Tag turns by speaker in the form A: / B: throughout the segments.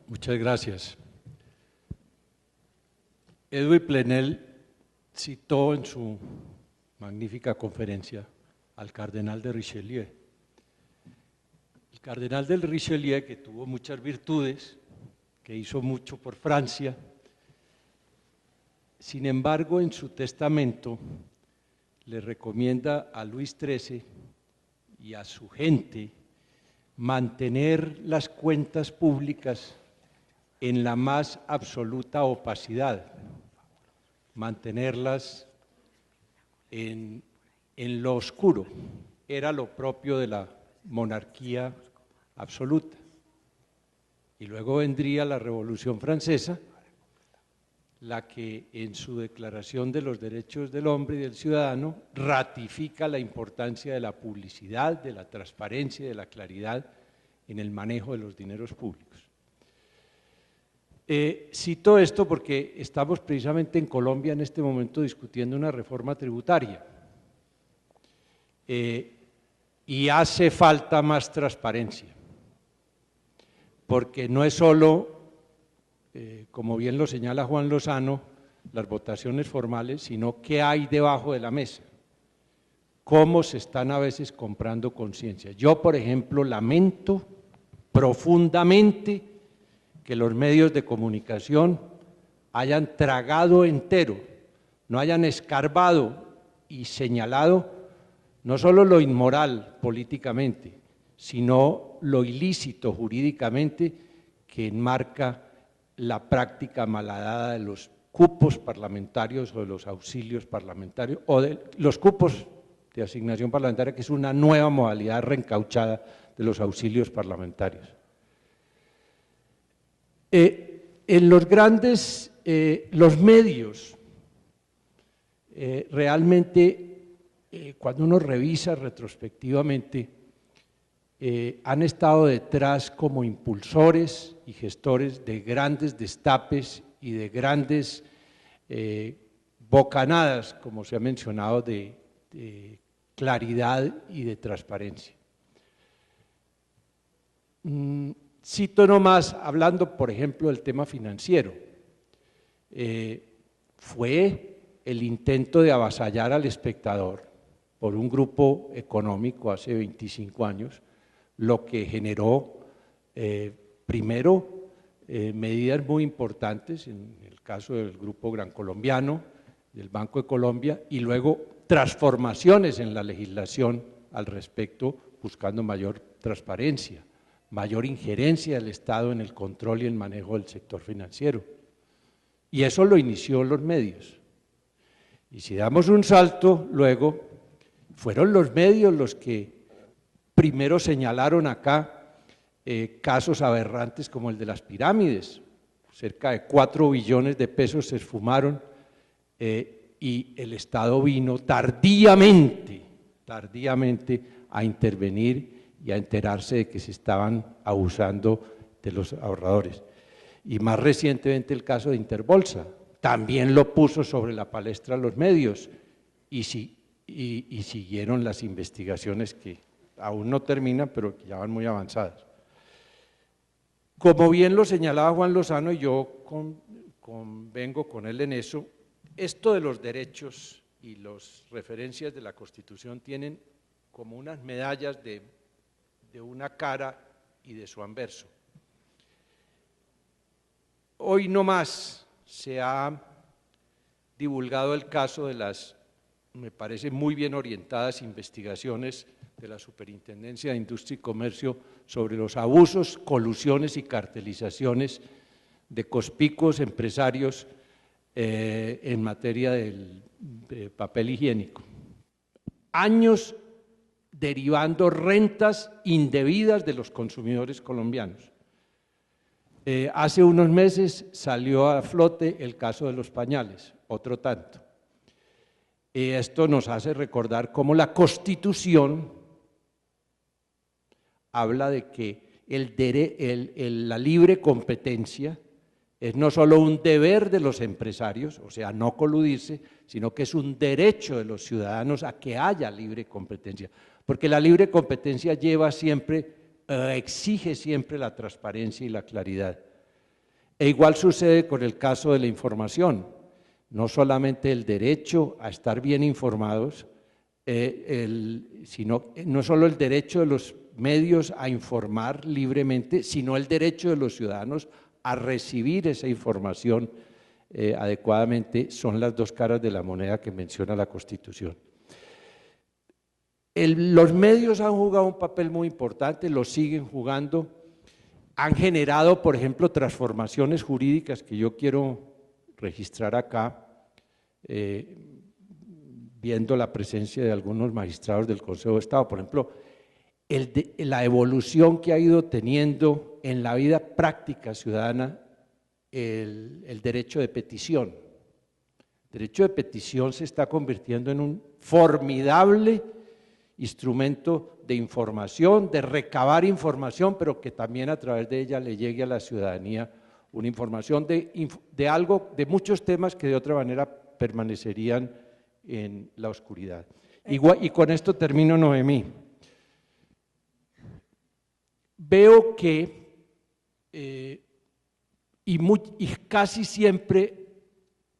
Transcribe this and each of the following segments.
A: Muchas gracias. Edwy Plenel citó en su magnífica conferencia al cardenal de Richelieu. El cardenal de Richelieu, que tuvo muchas virtudes, que hizo mucho por Francia, sin embargo, en su testamento le recomienda a Luis XIII y a su gente mantener las cuentas públicas en la más absoluta opacidad, mantenerlas en lo oscuro. Era lo propio de la monarquía absoluta. Y luego vendría la Revolución Francesa, la que en su Declaración de los Derechos del Hombre y del Ciudadano ratifica la importancia de la publicidad, de la transparencia y de la claridad en el manejo de los dineros públicos. Cito esto porque estamos precisamente en Colombia en este momento discutiendo una reforma tributaria y hace falta más transparencia, porque no es solo, como bien lo señala Juan Lozano, las votaciones formales, sino qué hay debajo de la mesa, cómo se están a veces comprando conciencia. Yo, por ejemplo, lamento profundamente que los medios de comunicación hayan tragado entero, no hayan escarbado y señalado no solo lo inmoral políticamente, sino lo ilícito jurídicamente que enmarca la práctica malhadada de los cupos parlamentarios o de los auxilios parlamentarios o de los cupos de asignación parlamentaria, que es una nueva modalidad reencauchada de los auxilios parlamentarios. En los grandes, los medios, realmente cuando uno revisa retrospectivamente, han estado detrás como impulsores y gestores de grandes destapes y de grandes bocanadas, como se ha mencionado, de claridad y de transparencia. Cito nomás, hablando por ejemplo del tema financiero, fue el intento de avasallar al espectador por un grupo económico hace 25 años, lo que generó primero medidas muy importantes, en el caso del Grupo Gran Colombiano, del Banco de Colombia, y luego transformaciones en la legislación al respecto, buscando mayor transparencia, mayor injerencia del Estado en el control y el manejo del sector financiero. Y eso lo inició los medios. Y si damos un salto, luego, fueron los medios los que primero señalaron acá casos aberrantes como el de las pirámides, cerca de 4 billones de pesos se esfumaron y el Estado vino tardíamente a intervenir y a enterarse de que se estaban abusando de los ahorradores. Y más recientemente el caso de Interbolsa, también lo puso sobre la palestra los medios y siguieron las investigaciones que aún no terminan, pero que ya van muy avanzadas. Como bien lo señalaba Juan Lozano, y yo convengo con él en eso, esto de los derechos y las referencias de la Constitución tienen como unas medallas de una cara y de su anverso. Hoy no más se ha divulgado el caso de las, me parece muy bien orientadas, investigaciones de la Superintendencia de Industria y Comercio sobre los abusos, colusiones y cartelizaciones de conspicuos empresarios en materia de papel higiénico. Años derivando rentas indebidas de los consumidores colombianos. Hace unos meses salió a flote el caso de los pañales, otro tanto. Esto nos hace recordar cómo la Constitución habla de que la libre competencia es no solo un deber de los empresarios, o sea, no coludirse, sino que es un derecho de los ciudadanos a que haya libre competencia, porque la libre competencia lleva siempre, exige siempre la transparencia y la claridad.
B: E igual sucede con el caso de la información, no solamente el derecho a estar bien informados, sino no solo el derecho de los medios a informar libremente, sino el derecho de los ciudadanos a recibir esa información adecuadamente, son las dos caras de la moneda que menciona la Constitución. Los medios han jugado un papel muy importante, lo siguen jugando, han generado, por ejemplo, transformaciones jurídicas que yo quiero registrar acá, viendo la presencia de algunos magistrados del Consejo de Estado. Por ejemplo, la evolución que ha ido teniendo en la vida práctica ciudadana el derecho de petición. El derecho de petición se está convirtiendo en un formidable instrumento de información, de recabar información, pero que también a través de ella le llegue a la ciudadanía una información de algo, de muchos temas que de otra manera permanecerían en la oscuridad. Igual, y con esto termino, Noemí. Veo que, y casi siempre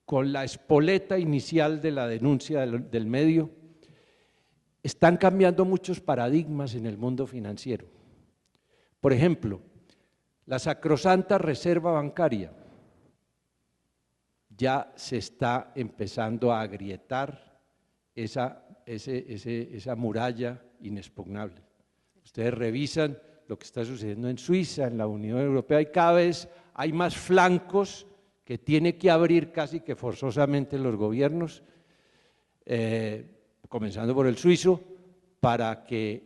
B: con la espoleta inicial de la denuncia del medio, están cambiando muchos paradigmas en el mundo financiero. Por ejemplo, la sacrosanta reserva bancaria ya se está empezando a agrietar esa muralla inexpugnable. Ustedes revisan lo que está sucediendo en Suiza, en la Unión Europea, y cada vez hay más flancos que tiene que abrir casi que forzosamente los gobiernos, comenzando por el suizo, para que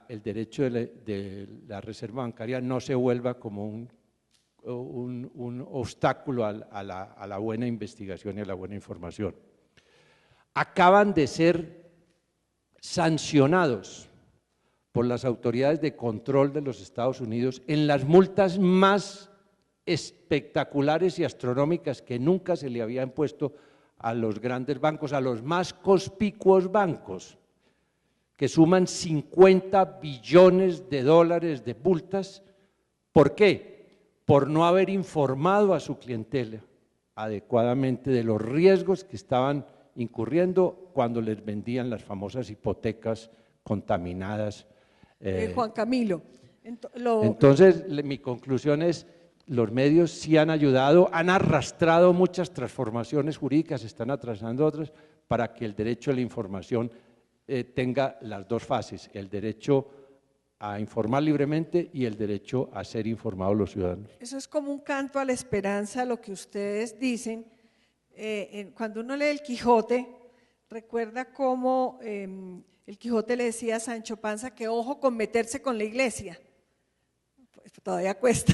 B: el derecho de la reserva bancaria no se vuelva como un obstáculo a la buena investigación y a la buena información. Acaban de ser sancionados por las autoridades de control de los Estados Unidos en las multas más espectaculares y astronómicas que nunca se le habían puesto a los grandes bancos, a los más conspicuos bancos, que suman 50 billones de dólares de multas. ¿Por qué? Por no haber informado a su clientela adecuadamente de los riesgos que estaban incurriendo cuando les vendían las famosas hipotecas contaminadas.
C: Juan Camilo.
B: Entonces, mi conclusión es, los medios sí han ayudado, han arrastrado muchas transformaciones jurídicas, están atrasando otras, para que el derecho a la información tenga las dos fases, el derecho a informar libremente y el derecho a ser informados los ciudadanos.
C: Eso es como un canto a la esperanza, lo que ustedes dicen. Cuando uno lee el Quijote, recuerda cómo el Quijote le decía a Sancho Panza que ojo con meterse con la iglesia, pues todavía cuesta,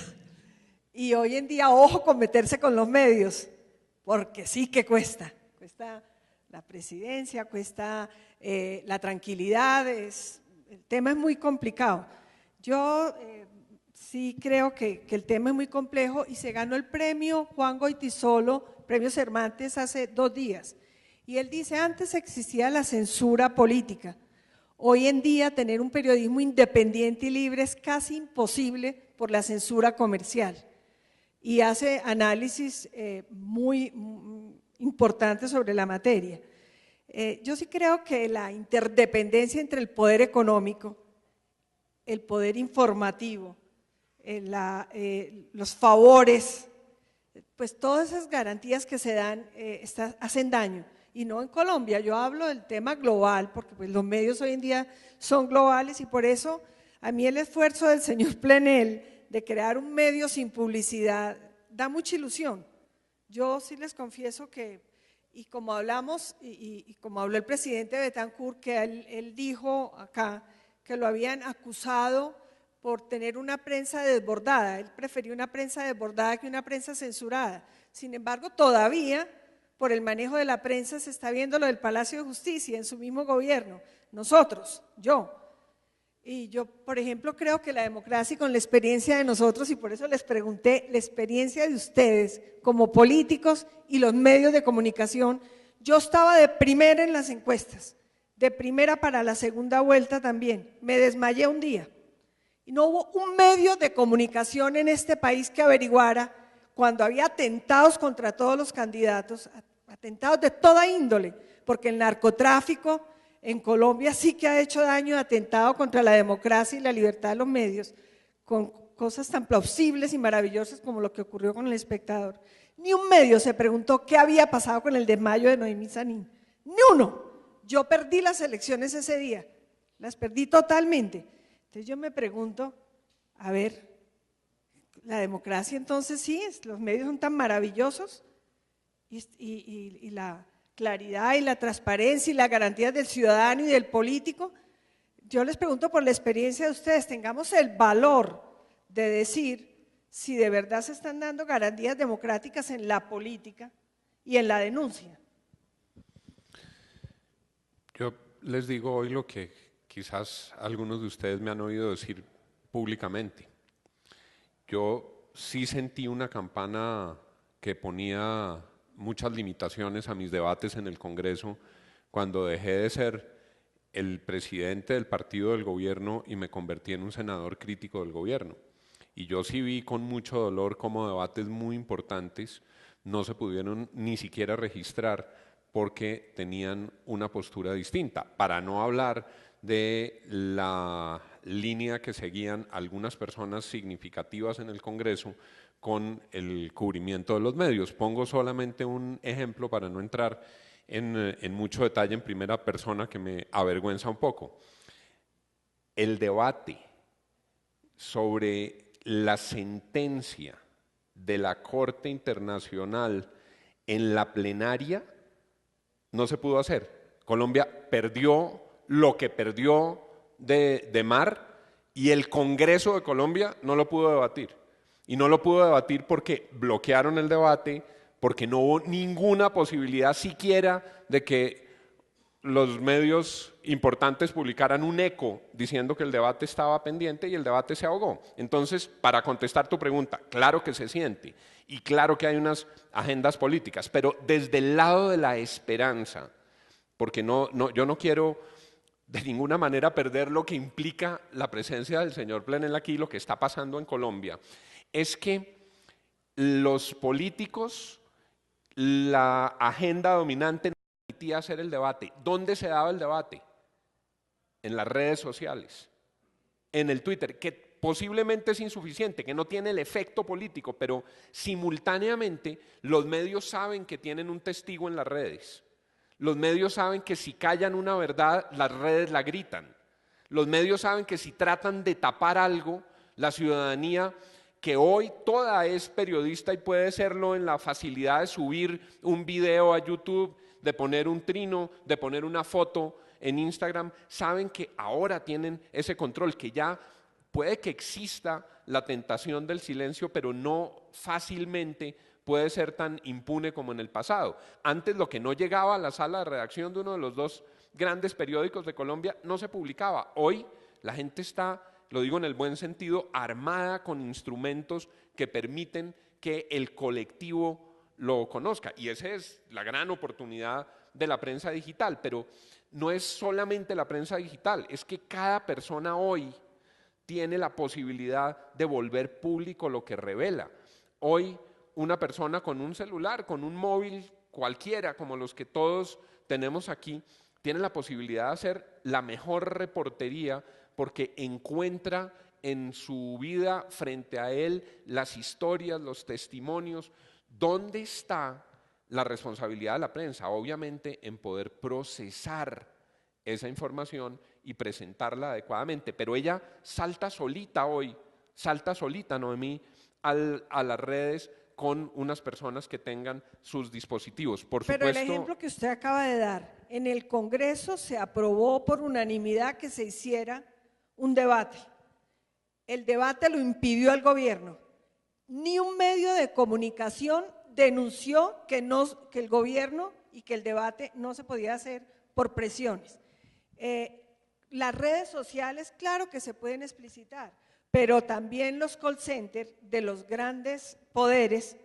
C: y hoy en día ojo con meterse con los medios, porque sí que cuesta la presidencia, cuesta la tranquilidad, el tema es muy complicado. Yo sí creo que el tema es muy complejo y se ganó el premio Juan Goytisolo, premio Cervantes, hace 2 días. Y él dice, antes existía la censura política, hoy en día tener un periodismo independiente y libre es casi imposible por la censura comercial. Y hace análisis muy importantes sobre la materia. Yo sí creo que la interdependencia entre el poder económico, el poder informativo, los favores, pues todas esas garantías que se dan hacen daño. Y no en Colombia, yo hablo del tema global, porque pues los medios hoy en día son globales y por eso a mí el esfuerzo del señor Plenel de crear un medio sin publicidad da mucha ilusión. Yo sí les confieso que, y como hablamos, y como habló el presidente Betancourt, que él dijo acá que lo habían acusado por tener una prensa desbordada, él prefería una prensa desbordada que una prensa censurada. Sin embargo, todavía por el manejo de la prensa se está viendo lo del Palacio de Justicia en su mismo gobierno, nosotros, yo. Y yo, por ejemplo, creo que la democracia, con la experiencia de nosotros, y por eso les pregunté, la experiencia de ustedes como políticos y los medios de comunicación, yo estaba de primera en las encuestas, de primera para la segunda vuelta también, me desmayé un día. Y no hubo un medio de comunicación en este país que averiguara cuando había atentados contra todos los candidatos, atentados de toda índole, porque el narcotráfico en Colombia sí que ha hecho daño, atentado contra la democracia y la libertad de los medios, con cosas tan plausibles y maravillosas como lo que ocurrió con El Espectador. Ni un medio se preguntó qué había pasado con el desmayo de Noemí Sanín, ni uno. Yo perdí las elecciones ese día, las perdí totalmente. Entonces yo me pregunto, a ver, la democracia entonces sí, los medios son tan maravillosos y la claridad y la transparencia y las garantías del ciudadano y del político. Yo les pregunto por la experiencia de ustedes, tengamos el valor de decir si de verdad se están dando garantías democráticas en la política y en la denuncia.
D: Yo les digo hoy lo que quizás algunos de ustedes me han oído decir públicamente. Yo sí sentí una campana que ponía muchas limitaciones a mis debates en el Congreso cuando dejé de ser el presidente del partido del gobierno y me convertí en un senador crítico del gobierno. Y yo sí vi con mucho dolor cómo debates muy importantes no se pudieron ni siquiera registrar porque tenían una postura distinta, para no hablar de la línea que seguían algunas personas significativas en el Congreso con el cubrimiento de los medios. Pongo solamente un ejemplo para no entrar en mucho detalle en primera persona que me avergüenza un poco. El debate sobre la sentencia de la Corte Internacional en la plenaria no se pudo hacer. Colombia perdió lo que perdió de mar y el Congreso de Colombia no lo pudo debatir. Y no lo pudo debatir porque bloquearon el debate, porque no hubo ninguna posibilidad siquiera de que los medios importantes publicaran un eco diciendo que el debate estaba pendiente y el debate se ahogó. Entonces, para contestar tu pregunta, claro que se siente y claro que hay unas agendas políticas, pero desde el lado de la esperanza, porque yo no quiero de ninguna manera perder lo que implica la presencia del señor Plenel aquí, lo que está pasando en Colombia, es que los políticos, la agenda dominante no permitía hacer el debate. ¿Dónde se daba el debate? En las redes sociales, en el Twitter, que posiblemente es insuficiente, que no tiene el efecto político, pero simultáneamente los medios saben que tienen un testigo en las redes. Los medios saben que si callan una verdad, las redes la gritan. Los medios saben que si tratan de tapar algo, la ciudadanía, que hoy toda es periodista y puede serlo en la facilidad de subir un video a YouTube, de poner un trino, de poner una foto en Instagram, saben que ahora tienen ese control, que ya puede que exista la tentación del silencio, pero no fácilmente puede ser tan impune como en el pasado. Antes lo que no llegaba a la sala de redacción de uno de los dos grandes periódicos de Colombia no se publicaba. Hoy la gente está, lo digo en el buen sentido, armada con instrumentos que permiten que el colectivo lo conozca. Y esa es la gran oportunidad de la prensa digital, pero no es solamente la prensa digital, es que cada persona hoy tiene la posibilidad de volver público lo que revela. Hoy una persona con un celular, con un móvil cualquiera, como los que todos tenemos aquí, tiene la posibilidad de hacer la mejor reportería porque encuentra en su vida frente a él las historias, los testimonios. ¿Dónde está la responsabilidad de la prensa? Obviamente en poder procesar esa información y presentarla adecuadamente, pero ella salta solita hoy, salta solita, Noemí, a las redes con unas personas que tengan sus dispositivos. Por
C: Pero
D: supuesto,
C: el ejemplo que usted acaba de dar, en el Congreso se aprobó por unanimidad que se hiciera un debate. El debate lo impidió el gobierno. Ni un medio de comunicación denunció que el gobierno y que el debate no se podía hacer por presiones. Las redes sociales, claro que se pueden explicitar, pero también los call centers de los grandes poderes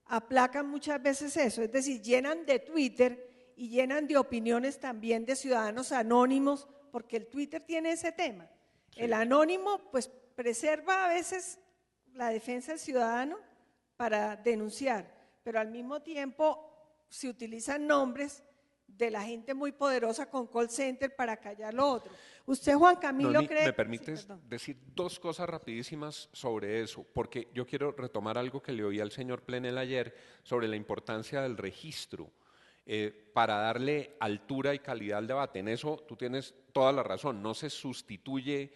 C: aplacan muchas veces eso, es decir, llenan de Twitter y llenan de opiniones también de ciudadanos anónimos, porque el Twitter tiene ese tema. Sí. El anónimo pues preserva a veces la defensa del ciudadano, para denunciar, pero al mismo tiempo se utilizan nombres de la gente muy poderosa con call center para callar lo otro. Usted, Juan Camilo,
D: Noemí,
C: cree…
D: ¿me permites
C: Sí,
D: decir dos cosas rapidísimas sobre eso? Porque yo quiero retomar algo que le oí al señor Plenel ayer sobre la importancia del registro para darle altura y calidad al debate. En eso tú tienes toda la razón, no se sustituye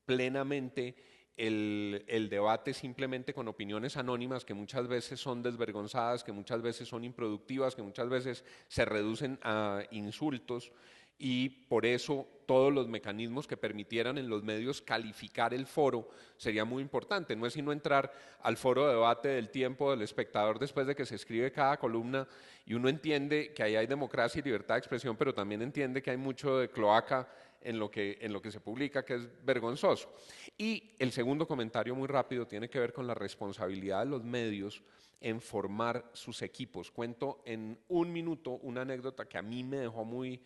D: plenamente el debate simplemente con opiniones anónimas que muchas veces son desvergonzadas, que muchas veces son improductivas, que muchas veces se reducen a insultos, y por eso todos los mecanismos que permitieran en los medios calificar el foro sería muy importante. No es sino entrar al foro de debate del Tiempo, del Espectador, después de que se escribe cada columna, y uno entiende que ahí hay democracia y libertad de expresión, pero también entiende que hay mucho de cloaca en lo que se publica, que es vergonzoso. Y el segundo comentario muy rápido tiene que ver con la responsabilidad de los medios en formar sus equipos. Cuento en un minuto una anécdota que a mí me dejó muy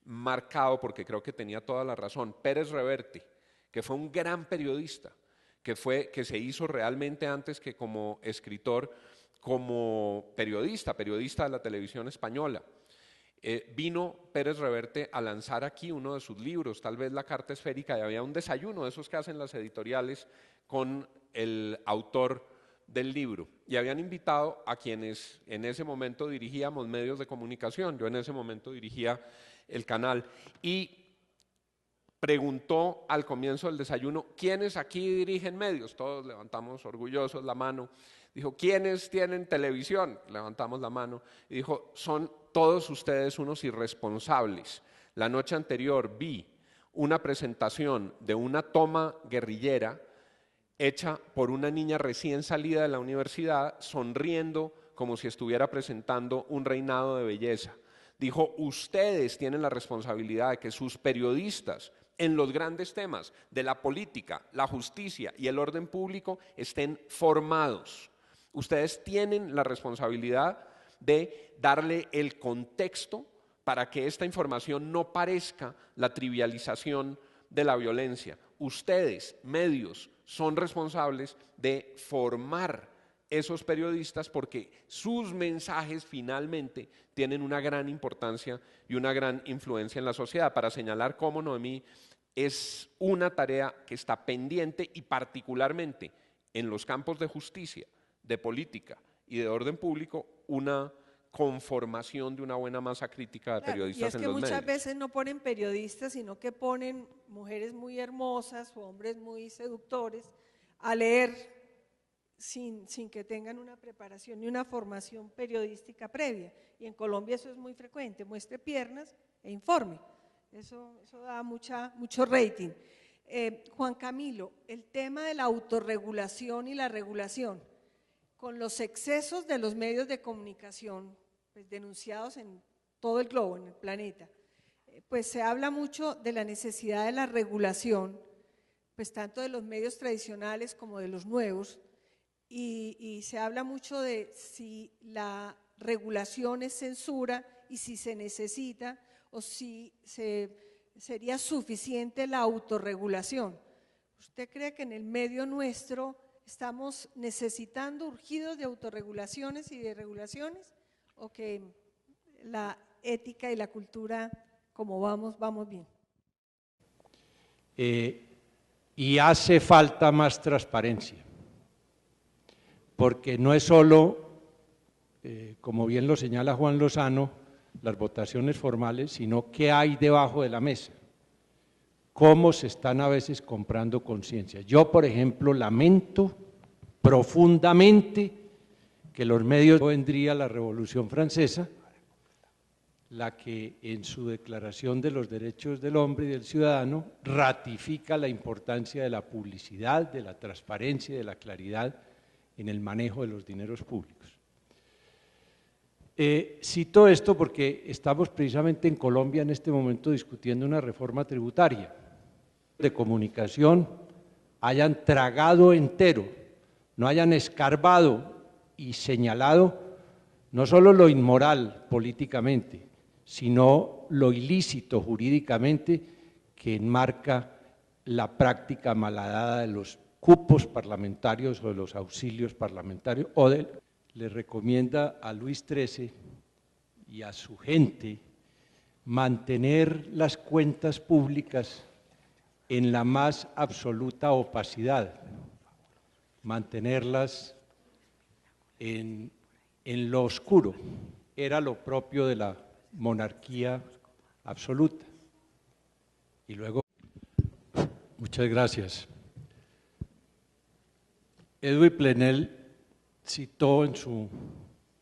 D: marcado porque creo que tenía toda la razón. Pérez Reverte, que fue un gran periodista, que se hizo realmente antes que como escritor, como periodista de la televisión española. Vino Pérez Reverte a lanzar aquí uno de sus libros, tal vez La Carta Esférica, y había un desayuno de esos que hacen las editoriales con el autor del libro, y habían invitado a quienes en ese momento dirigíamos medios de comunicación. Yo en ese momento dirigía el canal, y preguntó al comienzo del desayuno: ¿quiénes aquí dirigen medios? Todos levantamos orgullosos la mano. Dijo: ¿quiénes tienen televisión? Levantamos la mano, y dijo: son todos ustedes unos irresponsables. La noche anterior vi una presentación de una toma guerrillera hecha por una niña recién salida de la universidad, sonriendo como si estuviera presentando un reinado de belleza. Dijo: ustedes tienen la responsabilidad de que sus periodistas en los grandes temas de la política, la justicia y el orden público estén formados. Ustedes tienen la responsabilidad de darle el contexto para que esta información no parezca la trivialización de la violencia. Ustedes, medios, son responsables de formar esos periodistas, porque sus mensajes finalmente tienen una gran importancia y una gran influencia en la sociedad. Para señalar cómo, Noemí, es una tarea que está pendiente, y particularmente en los campos de justicia, de política y de orden público, una conformación de una buena masa crítica de periodistas en los medios.
C: Y es que muchas veces no ponen periodistas, sino que ponen mujeres muy hermosas o hombres muy seductores a leer sin que tengan una preparación ni una formación periodística previa. Y en Colombia eso es muy frecuente: muestre piernas e informe. Eso da mucho rating. Juan Camilo, el tema de la autorregulación y la regulación, con los excesos de los medios de comunicación, pues, denunciados en todo el globo, en el planeta, pues se habla mucho de la necesidad de la regulación, pues tanto de los medios tradicionales como de los nuevos, y se habla mucho de si la regulación es censura y si se necesita o si sería suficiente la autorregulación. ¿Usted cree que en el medio nuestro estamos necesitando, urgidos de autorregulaciones y de regulaciones, o que la ética y la cultura, como vamos bien?
B: Y hace falta más transparencia, porque no es solo, como bien lo señala Juan Lozano, las votaciones formales, sino qué hay debajo de la mesa, cómo se están a veces comprando conciencia. Yo, por ejemplo, lamento profundamente que los medios, vendría la Revolución Francesa, la que en su Declaración de los Derechos del Hombre y del Ciudadano ratifica la importancia de la publicidad, de la transparencia y de la claridad en el manejo de los dineros públicos. Cito esto porque estamos precisamente en Colombia en este momento discutiendo una reforma tributaria de comunicación, hayan tragado entero, no hayan escarbado y señalado no solo lo inmoral políticamente, sino lo ilícito jurídicamente que enmarca la práctica malhadada de los
A: cupos parlamentarios o de los auxilios parlamentarios, le recomienda a Luis XIII y a su gente mantener las cuentas públicas en la más absoluta opacidad, mantenerlas en lo oscuro. Era lo propio de la monarquía absoluta. Y luego, muchas gracias. Edwin Plenel citó en su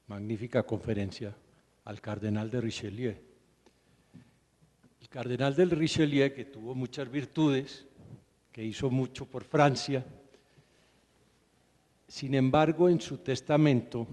A: magnífica conferencia al cardenal de Richelieu. El cardenal de Richelieu, que tuvo muchas virtudes, que hizo mucho por Francia, sin embargo, en su testamento